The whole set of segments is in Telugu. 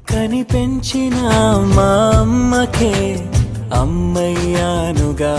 కని పెంచిన మా అమ్మకే అమ్మయ్యానుగా.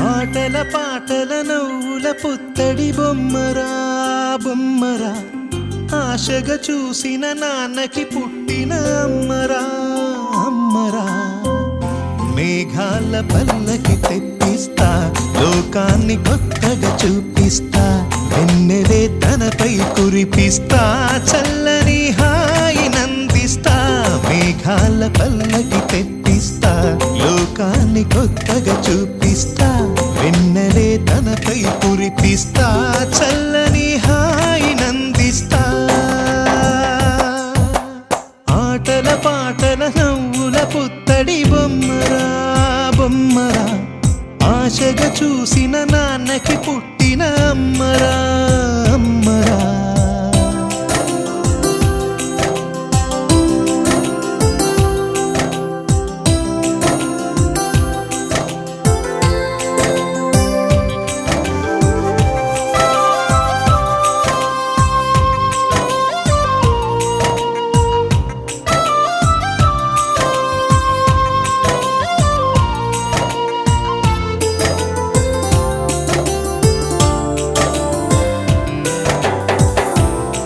ఆటల పాటల నవ్వుల పుత్తడి బొమ్మరా బొమ్మరా, ఆశగా చూసిన నాన్నకి పుట్టిన అమ్మరా అమ్మరా. మేఘాల పల్లకి తెప్పిస్తా, లోకాన్ని కొత్తగా చూపిస్తా, వెన్నెలే తనపై కురిపిస్తా, చల్లని హాయి నందిస్తా. మేఘాల పల్లకి తెప్పిస్తా, లోకాన్ని కొత్తగా చూపిస్తా, వెన్నెలే తనపై కురిపిస్తా, చల్లని హాయి నందిస్తా. ఆటల పాటల నవ్వుల పుత్తడి బొమ్మరా బొమ్మరా, ఆశగా చూసిన నాన్నకి పుట్టిన అమ్మరా అమ్మరా.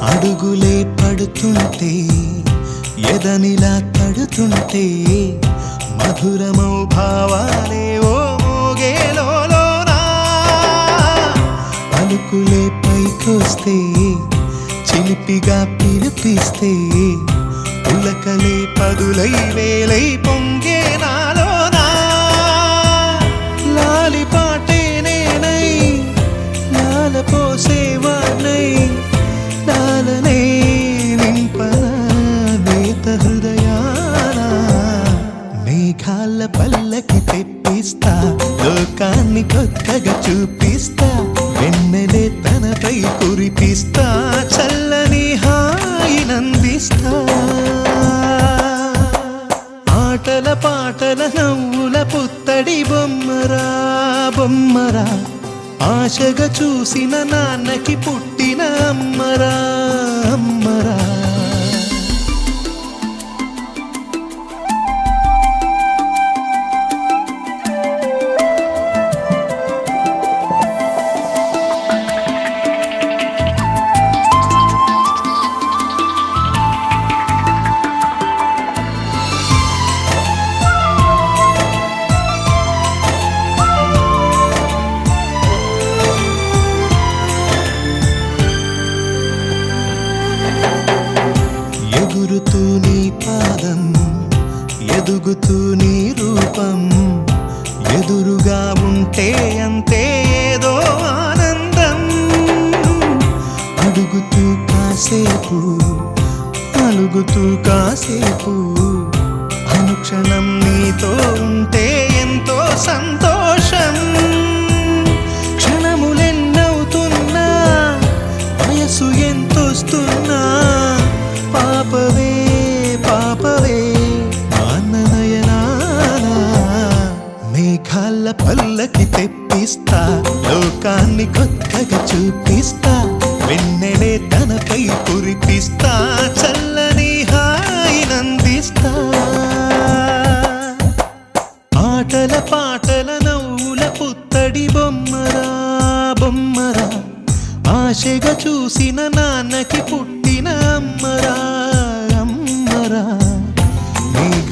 అడుగులే పడుతుంటే ఎదనిలా తడుతుంటే, మధురమౌ భావాలే ఓ మోగేలోనా. పలుకులే పైకొస్తే చిలిపిగా పిలిపిస్తే, పులకలే పదులై వేలై పొంగే నాలోనా. లాలి పాటే నేనై లాల పోసేవాణ్ణై, లాలనే నింపన నేత హృదయాన. మేఘాల పల్లకి తెప్పిస్తా, లోకాన్ని కొత్తగా చూపిస్తా, వెన్నెలే తనపై కురిపిస్తా, చల్లని హాయి నందిస్తా. ఆటల పాటల నవ్వుల పుత్తడి బొమ్మరా బొమ్మరా, ఆశగా చూసిన నాన్నకి పుట్టిన అమ్మరా అమ్మరా. ఎగురుతూ నీ పాదం, ఎదుగుతూ నీ రూపం, ఎదురుగా ఉంటే అంతే ఏదో ఆనందం. అడుగుతూ కాసేపు, అలుగుతూ కాసేపు, అనుక్షణం నీతో ఉంటే ఎంతో సంతోషం. క్షణములెన్నవుతున్నా, వయసు ఎంతొస్తున్నా, పాపవే పాపవే మాననయనానా. మేఘాల పల్లకి తెప్పిస్తా, లోకాన్ని కొత్తగా చూపిస్తా, వెన్నెలే తనపై కురిపిస్తా, చల్లని హాయి నందిస్తా.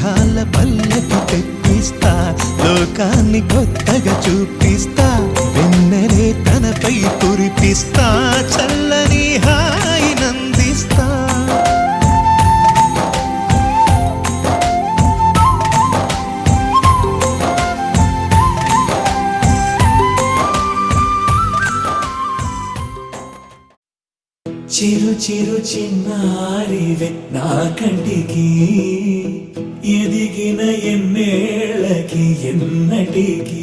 మేఘాల పల్లకి తెప్పిస్తా, లోకాన్ని కొత్తగా చూపిస్తా, వెన్నెలే తనపై కురిపిస్తా, చల్లని హాయినందిస్తా. చిరు చిరు చిన్నారివే నా కంటికి, ఎదిగిన ఎన్నేళ్ళకి ఎన్నటికి.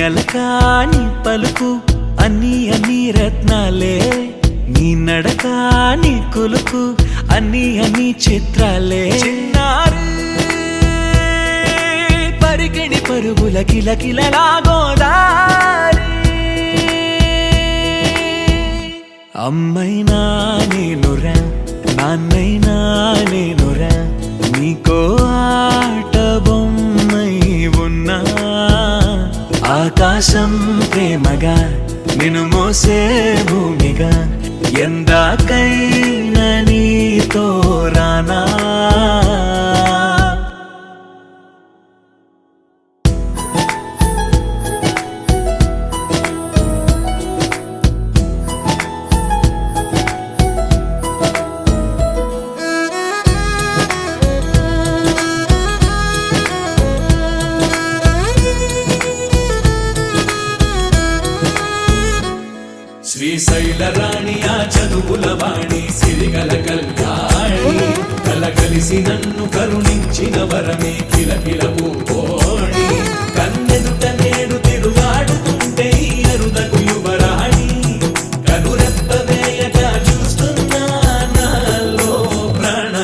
అలకాని పలుకు అన్ని అన్ని రత్నాలే, నీ నడకాని కులుకు అన్ని అన్ని చిత్రాలే. చిన్నారు పరికిణి పరుగుల కిలకిలలాగోదారి, అమ్మైనా నేనురా నాన్నైనా నేనురా, నీకో ఆట బొమ్మై ఉన్నా. ఆకాశం ప్రేమగా నిన్ను మోసే భూమిగా, ఎందాకైనా నీతో రానా. శ్రీశైల రాణి ఆ చదువుల వాణి, సిరిగల కళ్యాణి, కలగలిసి నన్ను కరుణించిన వరమే కిలకిల పూకోణి. కన్నెదుట నేడు తిరుగాడుతుంటే ఈ అరుదకు యువరాణి, కనురెప్ప వేయగా చూస్తున్నా నాలో ప్రాణ.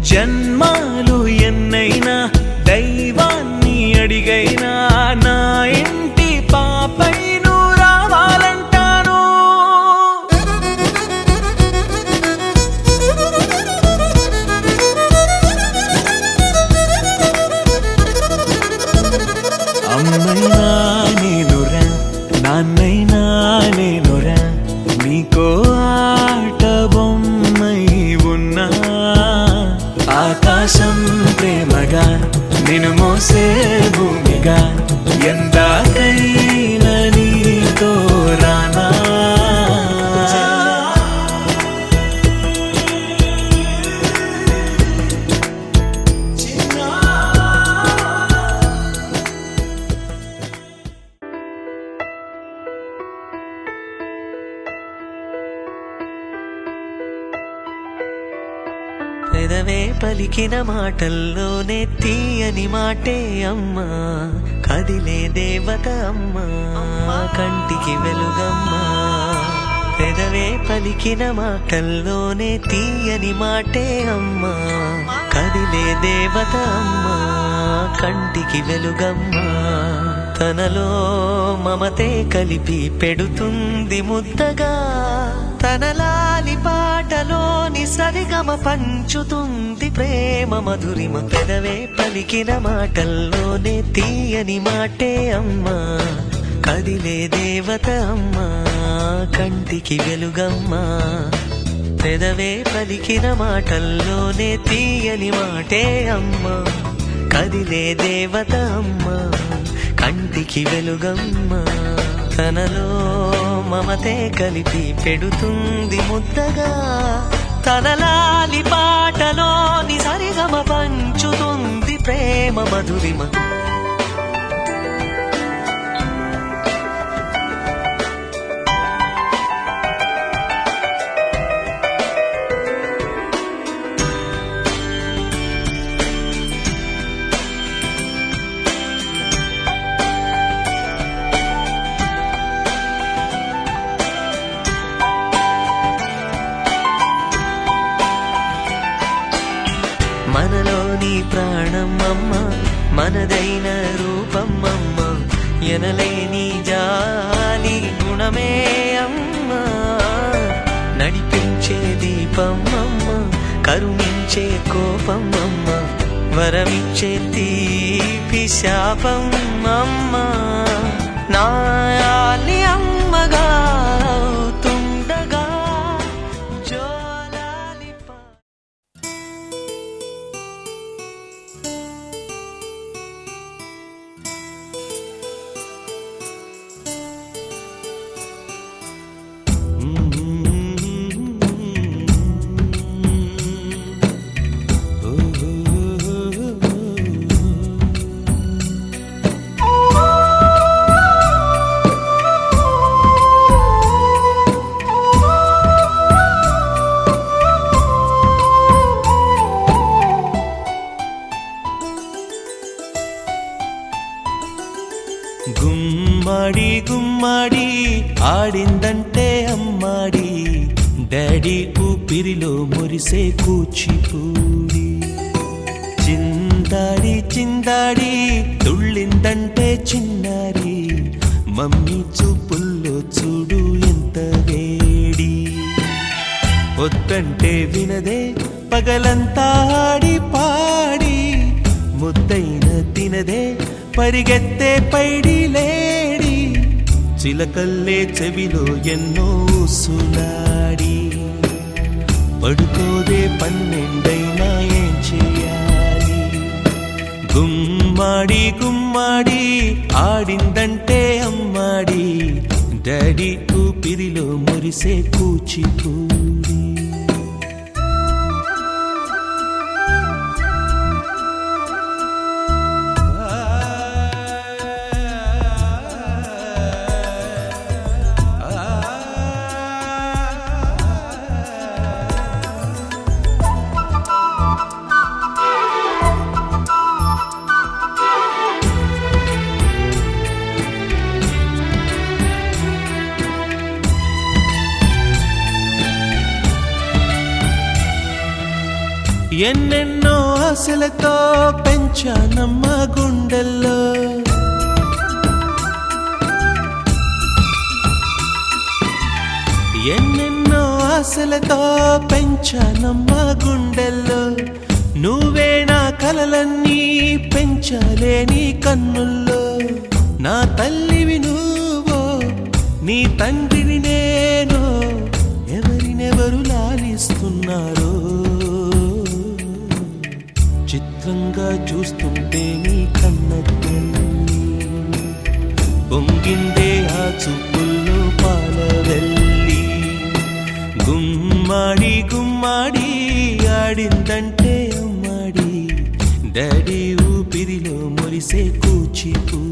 జన్మాలు ఎన్నైనా దైవాన్ని అడిగైనా, నా ఇంటి పాపై నువ్వు రావాలంటాను. అమ్మైనా నేనురా నాన్నైనా నేనురా, నీకో ఆట బొమ్మై ఉన్నా. ఆకాశం ప్రేమగా నిన్ను మోసే భూమిగా, ఎందాకైనా నీతో రానా. పెదవే పలికిన మాటల్లోనే తీయని మాటే అమ్మా, కదిలే దేవత అమ్మా, కంటికి వెలుగమ్మా. పెదవే పలికిన మాటల్లోనే తీయని మాటే అమ్మా, కదిలే దేవత అమ్మా, కంటికి వెలుగమ్మా. తనలో మమతే కలిపి పెడుతుంది ముద్దగా, తనలాలి పాటలోని సరిగమ పంచుతుంది ప్రేమ మధురిమ. పెదవే పలికిన మాటల్లోనే తీయని మాటే అమ్మా, కదిలే దేవత అమ్మా, కంటికి వెలుగమ్మా. పెదవే పలికిన మాటల్లోనే తీయని మాటే అమ్మా, కదిలే దేవత అమ్మా, కంటికి వెలుగమ్మా. తనలో మమతే కలిపి పెడుతుంది ముద్దగా, తనలాలి పాటలోని సరిగమ పంచుతుంది ప్రేమ మధురిమ. మనదైన రూపం అమ్మ, ఎనలేని జాలి గుణమే అమ్మ. నడిపించే దీపం అమ్మ, కరుణించే కోపం అమ్మ, వరమిచ్చే తీపి శాపం అమ్మ. నాయాలి అమ్మగా అవుతుండగా జోలాలి గుమ్మడి గుమ్మడి ఆడిందంటే అమ్మాడి, డాడీ ఊపిరిలో మురిసే కూచిపూడి. చిందాడి చిందాడి తుళ్ళిందంటే చిన్నారి, మమ్మీ చూపుల్లో చూడు ఎంత వేడి. వద్దంటే వినదే పగలంతా ఆడి పాడి, ముద్దైన తినదే పరిగెత్తే పైడి లేడి. చిలకల్లే చెవిలో ఎన్నో సులాడి, పడుకోదే పన్నెండైనా ఏం చేయాలి. గుమ్మాడి గుమ్మాడి ఆడిందంటే అమ్మాడి, డాడీ ఊపిరిలో మురిసే కూచిపూడి. ఎన్నెన్నో ఆశలతో పెంచానమ్మ గుండెల్లో, ఎన్నెన్నో ఆశలతో పెంచానమ్మ గుండెల్లో. నువ్వే నా కలలన్నీ పెంచాలే నీ కన్నుల్లో. నా తల్లివి నువ్వో, నీ తండ్రిని నేను, ఎవరినెవరు లాలిస్తున్నారో. చిత్రంగా చూస్తుంటే నీ కన్న తల్లి, పొంగిందే ఆ చూపుల్లో పాలవెల్లి. గుమ్మాడి గుమ్మాడి ఆడిందంటే అమ్మాడి, డాడీ ఊపిరిలో మురిసే కూచిపూడి.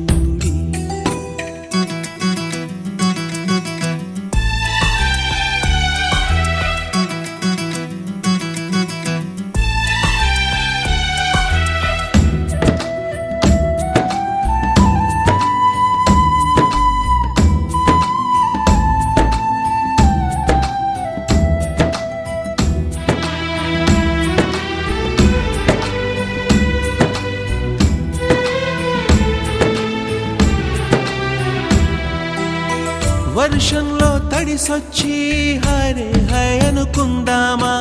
వర్షంలో తడిసొచ్చి హరే హై అనుకుందామా,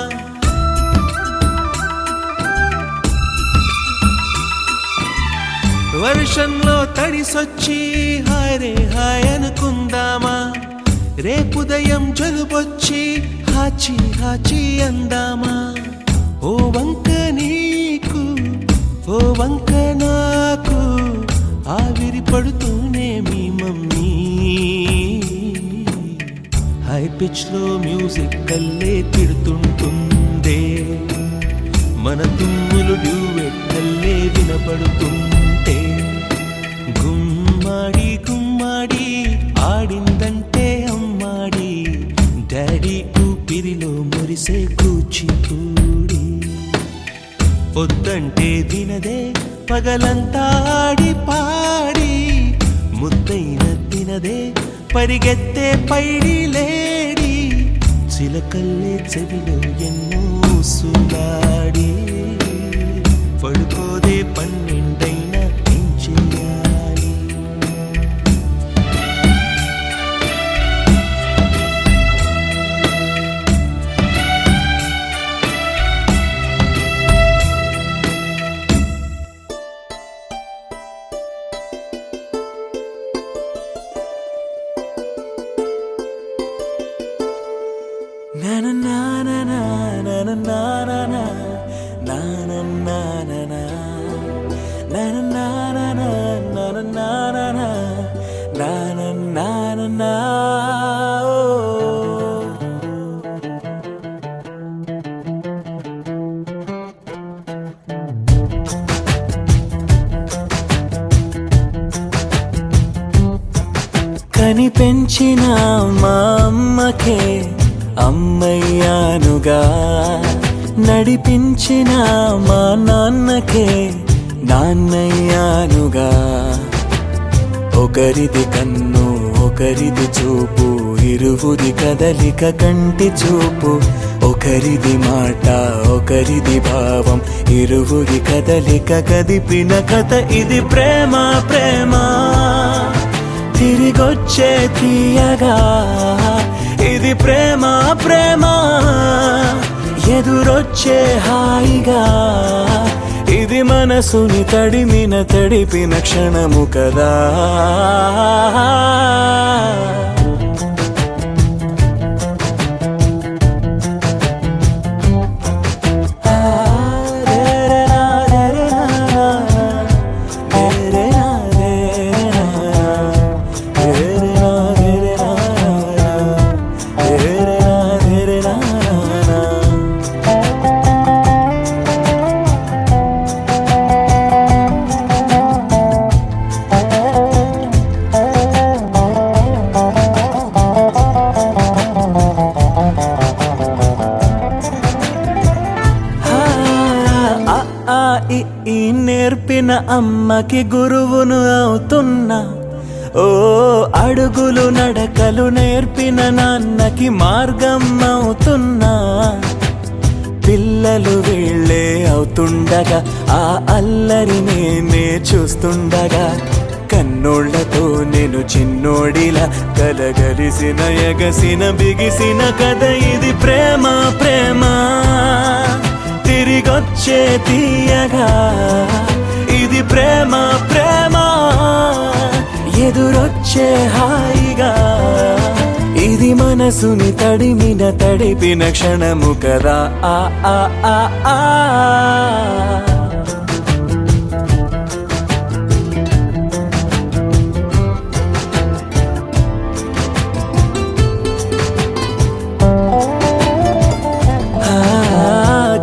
వర్షంలో తడిసొచ్చి హరే హాయ్ అనుకుందామా. రేపుదయం జలుబొచ్చి హాచి హాచి అందామా. ఓ వంక నీకు ఓ వంక నాకు, ఆవిరి పడుతూనే మీ మమ్మీ. హై పిచ్ లో మ్యూజిక్ కల్లే తిడుతుంటుందే, మన తుమ్ములు డ్యూయెట్ కల్లే వినపడుతుంటే. గుమ్మాడి గుమ్మాడి ఆడిందంటే అమ్మాడి, డాడీ ఊపిరిలో మురిసే కూచిపూడి. పొద్దంటే వినదే పగలంతా ఆడి పాడి, ముద్దైన తినదే పరిగెత్తే పైడి లేడి. చిలకల్లే చెవిలో ఎన్నో సులాడి, పడుకోదే పన్నెండైనా కని పెంచిన మా అమ్మకే అమ్మయ్యానుగా, నడిపించిన మా నాన్నకే నాన్నయ్యానుగా. ఒకరిది కన్ను ఒకరిది చూపు, ఇరువురి కదలిక కంటి చూపు. ఒకరిది మాట ఒకరిది భావం, ఇరువురి కదలిక కదిపిన కథ ఇది ప్రేమ ప్రేమ. తిరిగొచ్చే తీయగా ఇది ప్రేమ ప్రేమ, ఎదురొచ్చే హాయిగా ఇది మనసుని తడిపిన క్షణము కదా. ఈ నేర్పిన అమ్మకి గురువును అవుతున్నా, ఓ అడుగులు నడకలు నేర్పిన నాన్నకి మార్గం అవుతున్నా. పిల్లలు వీళ్ళే అవుతుండగా ఆ అల్లరి నేనే చూస్తుండగా, కన్నోళ్లతో నేను చిన్నోడిలా కలగలిసిన ఎగసిన బిగిసిన కథ ఇది ప్రేమ ప్రేమ. తిరిగొచ్చే తీయగా ఇది ప్రేమ ప్రేమ, ఎదురొచ్చే హాయిగా ఇది మనసుని తడిపిన క్షణము కదా. ఆ ఆ ఆ ఆ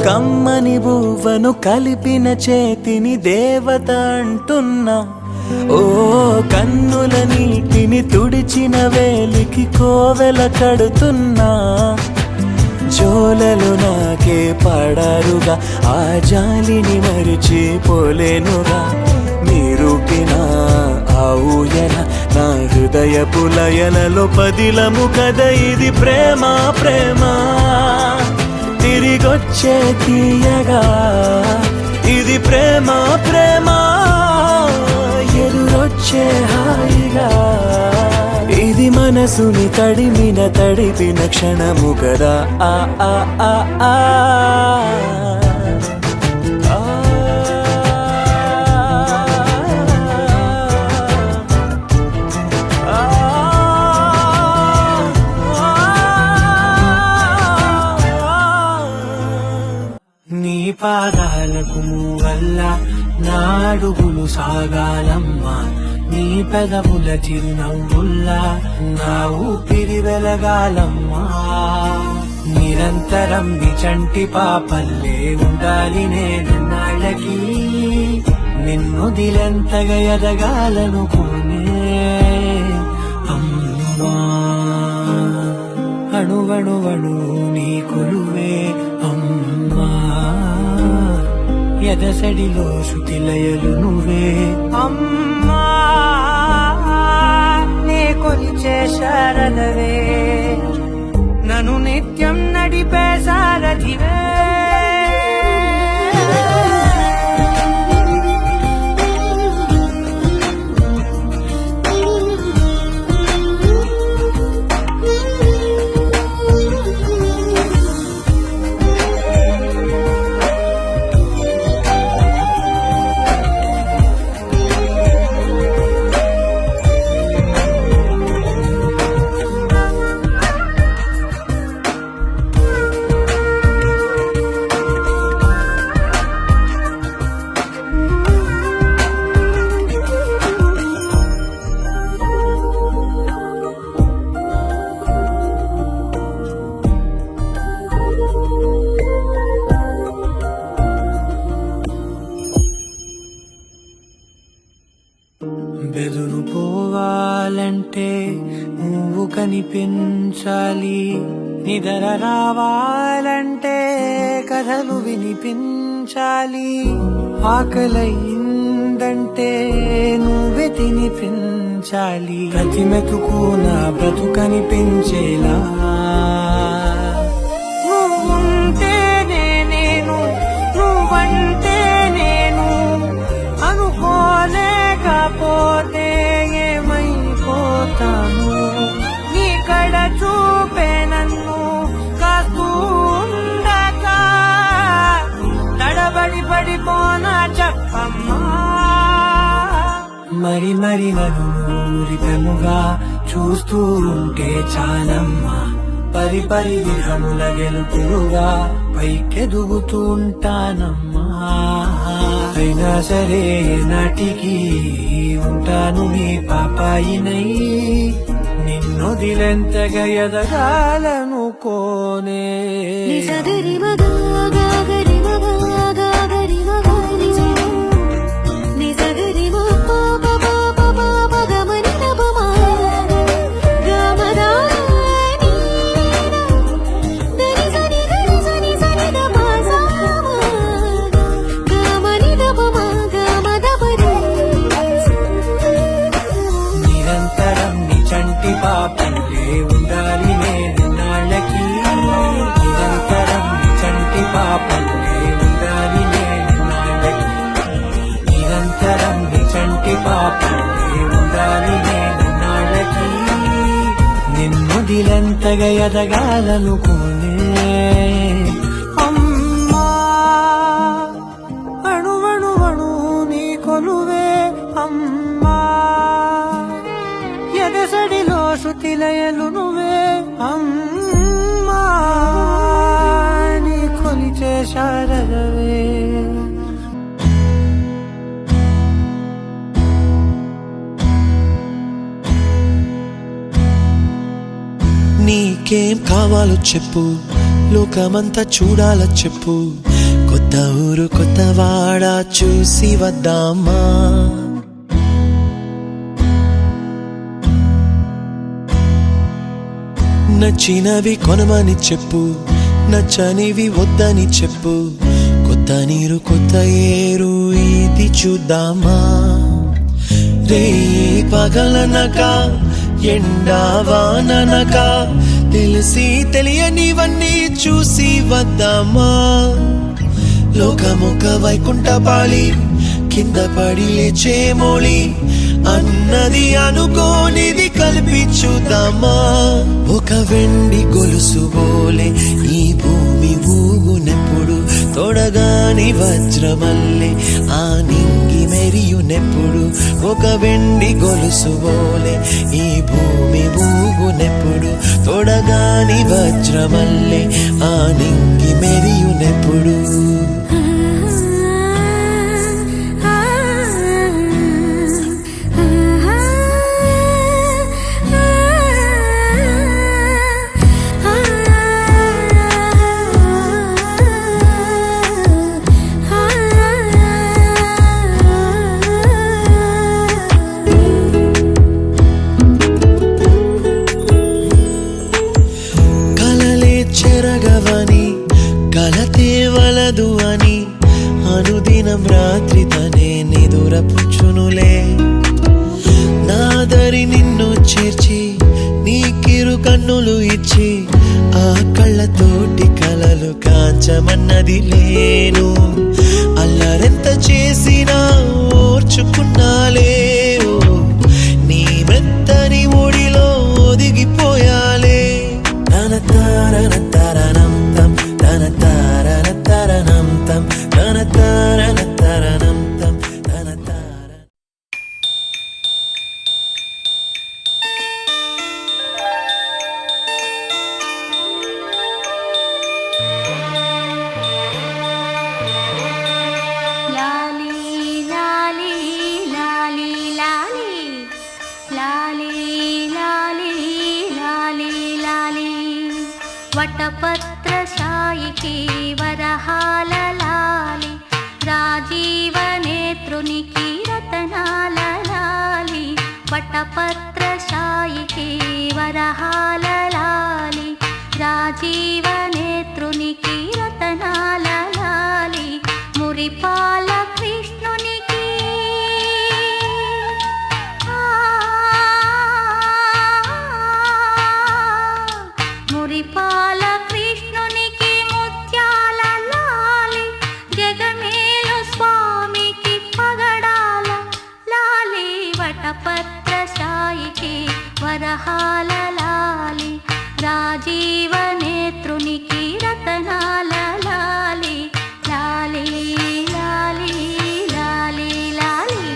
కమ్మని బువ్వను కలిపిన చేతిని దేవత అంటున్నా, ఓ కన్నుల నీటిని తుడిచిన వేలికి కోవెల కడుతున్నా. జోలలు నాకే పడారుగా ఆ జాలిని మరిచిపోలేనుగా. మీరుకిన ఆ ఊయల నా హృదయపు లయలలో పదిలము కథ ఇది ప్రేమ ప్రేమ. తిరిగొచ్చే తీయగా ఇది ప్రేమ ప్రేమ, ఎదురొచ్చే హాయిగా ఇది మనసుని తడిపిన క్షణము కదా. ఆ ఆ ఆ ఆ నీ పాదాలకు వల్ల నా అడుగులు సాగాలమ్మా, నీ పెదవుల చిరునవ్వుల్లా నా ఊపిరి వెలగాలమ్మా. నిరంతరం నీ చంటి పాపల్లే ఉండాలి నేను నాళ్ళకి, నిన్ను దిలెంతగా ఎదగాలనుకోనే అమ్మా. అణువణువణు నీ కొలువే అమ్మా, ఎదసడిలో శృతిలయలు నువ్వే అమ్మా. నే కొలిచే శారదవే, నన్ను నిత్యం నడిపే సారథివే. కావాలంటే నువ్వు కనిపించాలి, నిద్ర రావాలంటే కథలు వినిపించాలి, ఆకలయిందంటే నువ్వే తినిపించాలి, ప్రతి మెతుకు నా బ్రతుకనిపించేలా నువ్వుంటేనే నేను, నువ్వంటే నేను, అనుకోలేకపోతే ఏమైపోతాను, నీ కడ చూపే నన్ను కాస్తూ ఉండగా తడబడి పడిపోనా చెప్పమ్మా. మరి మరి నలుగురితముగా చూస్తూ ఉంటే చాలమ్మా, పరి పరి విధముల గెలుపులుగా పైకెదుగుతూ ఉంటానమ్మా. అయినా సరే నాటికి ఉంటాను నీ పాపాయినై, నిన్నొదిలెంతగా ఎదగాలనుకోనే. నిరంతరం నీ చంటి పాపంలే ఉండాలి నేను నాళ్ళకి, నిరంతరం నీ చంటి పాపంలే ఉండాలి నేను నాళ్ళకి, నిరంతరం నీ చంటి పాపంలే ఉండాలి నేను నాళ్ళకి, నిన్నొదిలెంతగా ఎదగాలనుకోనే. అమ్మా అణువణువణు నీ కొలువే అమ్మా, ఎదసడిలో శృతిలయలు నువ్వే అమ్మా, నీ కొలిచే శారదవే. నీకేం కావాలో చెప్పు, లోకమంతా చూడాల చెప్పు, కొత్త ఊరు కొత్త వాడ చూసి వద్దామా. నచ్చినవి కొనమని చెప్పు, నచ్చనివి వద్దని చెప్పు, కొత్త నీరు కొత్త ఏరు ఇది చూద్దామా. రే పగలనక ఎండా వాననక తెలిసి తెలియనివన్నీ చూసి వద్దామా. లోకమొక వైకుంఠపాళి, కింద పడి లేచే మోళి, అన్నది అనుకోనిది కలిపి చూద్దామా. ఒక వెండి గొలుసు బోలే ఈ భూమి ఊగునెప్పుడు, తొడగాని వజ్రమల్లే ఆ నింగి మెరియునెప్పుడు. ఒక వెండి గొలుసు బోలే ఈ భూమి ఊగునెప్పుడు, తొడగాని వజ్రమల్లే ఆ నింగి మెరియునెప్పుడు. చెరగవని కలతే వలదు అని అనుదినం రాత్రి తనే నిదురపుచ్చునులే. నాదరి నిన్ను చేర్చి నీకిరు కన్నులు ఇచ్చి, ఆ కళ్ళతోటి కలలు కాంచమన్నది లేను. అల్లరెంత చేసినా ఓర్చుకున్నాలే, నీ మెత్తని ఒడిలో ఒదిగిపోయాలే. తన తారన తరణం తం, తన తారన తరణం తం, తన తారన తరణం తం, తన తార. లాలీ లాలీ లాలీ లాలీ లాలీ లాలీ లాలీ లాలీ, వటపత్ర శాయికి వరహాల లాలి, రాజీవ నేత్రునికి రతనాల లాలి, వటపత్రశాయికి వరహాల లాలి రాజీవనేత్రునికి రతనాల లాలి మురిపాల కృష్ణునికి మురిపాల కృష్ణునికి ముత్యాల లాలి జగమేలు స్వామికి పగడాల లాలి వటపత్రశాయికి వరహాల లాలి రాజీవనేత్రునికి రతనాల లాలి లాలి లాలి లాలి లాలి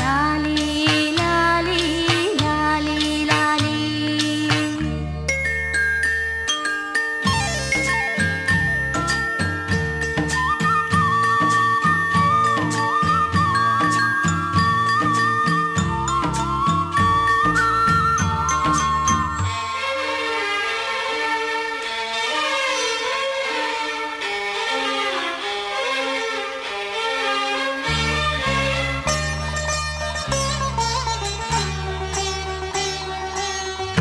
లాలి లాలి లాలి లాలి.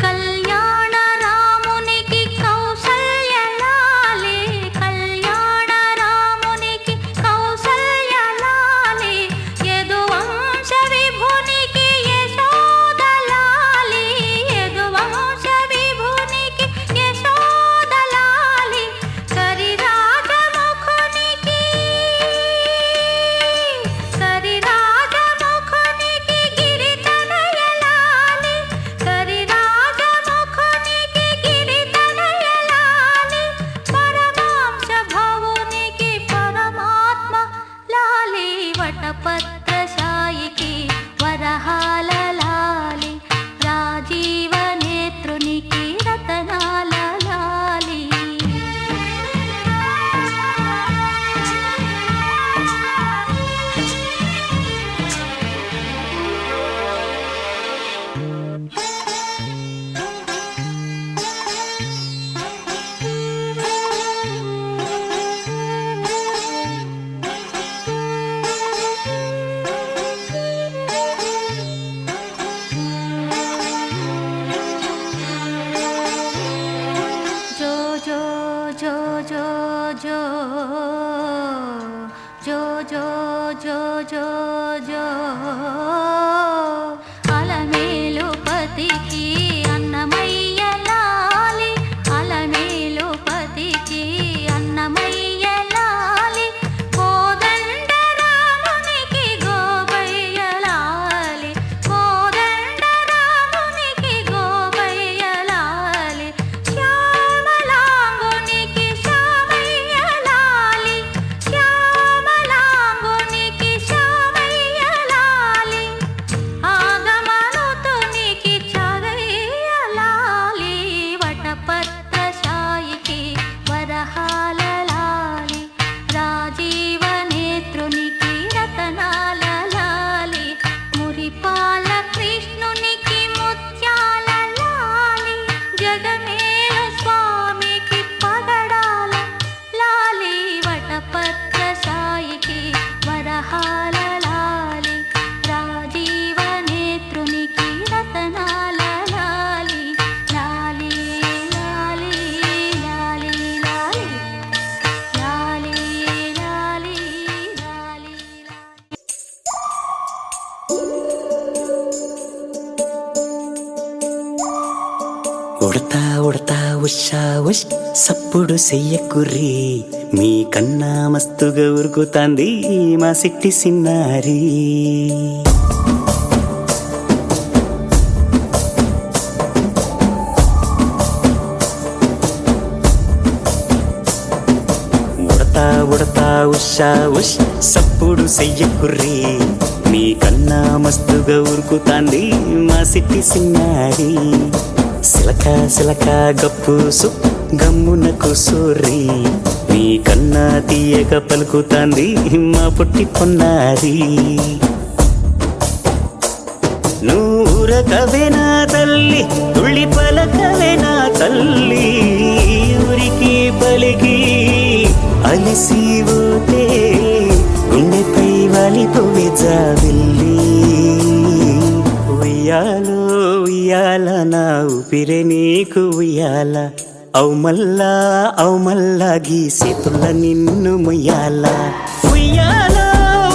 కళ్యాణ రామునికి కౌసల్య లాలి కళ్యాణ రామునికి కౌసల్య లాలి యదువంశ విభునికి యశోద లాలి యదువంశ విభునికి యశోద లాలి కరిరాజముఖునికి గిరితనయ లాలి కరిరాజముఖునికి గిరితనయ లాలి పరమాంశ భవునికి పరమాత్మ లాలి వటపత్రశాయికి వరహాల లాలి రాజీవనేత్రునికి రతనాల లాలి. జో జో జో జో జో జో జో జో జో జో అలమేలు పతికి అన్నమయ్య లాలి అలమేలు పతికి అన్నమయ్య లాలి కోదండ రామునికి గోపయ్య లాలి కోదండ రామునికి గోపయ్య లాలి శ్యామలాంగునికి శ్యామయ్య లాలి శ్యామలాంగునికి శ్యామయ్య లాలి ఆగమనుతునికి చగయ్య లాలి వటపత్రశాయికి వరహాల లాలి రాజీవనేత్రునికి రతనాల లాలి మురిపాల కృష్ణునికి ముత్యాల లాలి జగమేలు స్వామికి పగడాల లాలి వటపత్రశాయికి వరహాల లాలి రాజీవనేత్రునికి రతనాల లాలి లాలి లాలి లాలి లాలి లాలి లాలి లాలి. ఉడతా ఉడతా ఉషా ఉష్ సప్పుడు చెయ్యకుర్రి మీ కన్నా మస్తుగా ఉరుకుతాంది మా సిట్టి సిన్నారి. ఉడతా ఉడతా ఉషా ఉష్ సప్పుడు చెయ్యకుర్రి మీ కన్నా మస్తుగా ఉరుకుతాంది మా సిట్టి సిన్నారి. సిలక సిలక గప్పుసు గమ్మున కూసోర్రి మీ కన్నా తీయక పలుకుతాంది మా పుట్టి పొన్నారి. నూరకవేనా తల్లి తుళ్ళి పలకవేనా తల్లి ఊరికి పలికి అలిసిపోతే గుండెపై వాలిపోవే జాబిల్లి ఉయ్యాలో ఉయ్యాల నా ఊపిరే నీకు ఉయ్యాల అవు మల్లా గీసేతుల్ల నిన్ను ముయ్యాల ఉయ్యాలో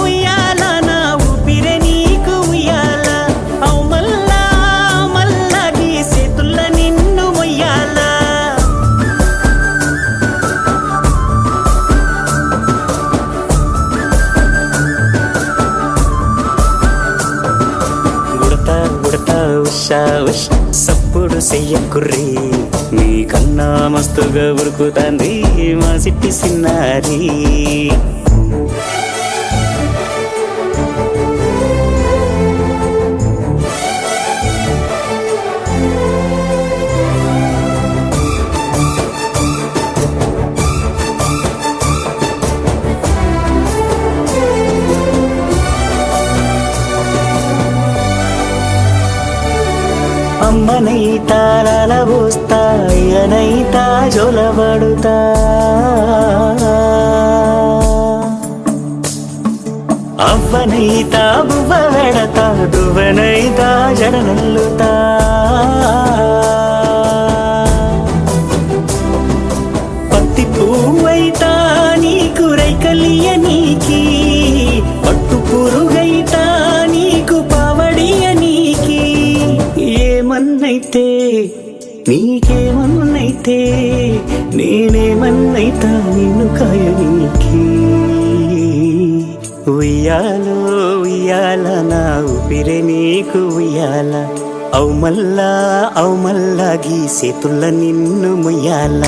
ఉయ్యాల నా ఊపిరే నీకు ఉయ్యాల అవు మల్లా గీసేతుల్ల నిన్ను ముయ్యాల ఉడతా ఉషా ఉష్ సప్పుడు చెయ్యకుర్రీ నీ కన్నా మస్తుగా ఉరుకుతాంది మా సిట్టి సిన్నారి అమ్మనైతా లాలబోస్తా అయ్యనైతా జొలబడుతా అవ్వనైతా బువ్వ వెడతా దువ్వనైతా జడనల్లుతా పత్తి పువ్వైతా నీకు రైకలియ నీకి పట్టు పురుగైతా నీకు పావడియ నీకి ఏమన్నైతే నీకేమన్నైతే నేనేమన్నైతా నిన్ను కాయనీకి ఉయ్యాలో ఉయ్యాల నా ఊపిరే నీకు ఉయ్యాల అవు మల్లా గీసేతుల్ల నిన్ను ముయ్యాల